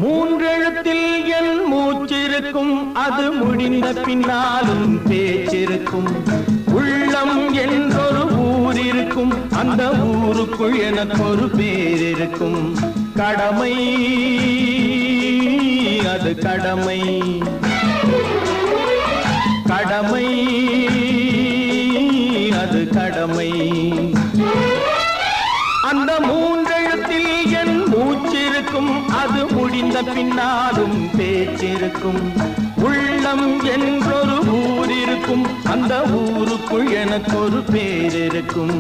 மூன்றெழுத்தில் என் மூச்சிருக்கும், அது முடிந்த பின்னாலும் பேச்சிருக்கும். உள்ளம் என்றொரு ஊர் இருக்கும், அந்த ஊருக்குள் எனக்கு ஒரு பேர் இருக்கும். கடமை, அது கடமை, கடமை, அது கடமை. அந்த மூன்றெழுத்தில் என் மூச்சிருக்கும், அது முடிந்த பின்னாலும் பேச்சிருக்கும். உள்ளம் என்றொரு ஊர் இருக்கும், அந்த ஊருக்குள் எனக்கு ஒரு பேர் இருக்கும்.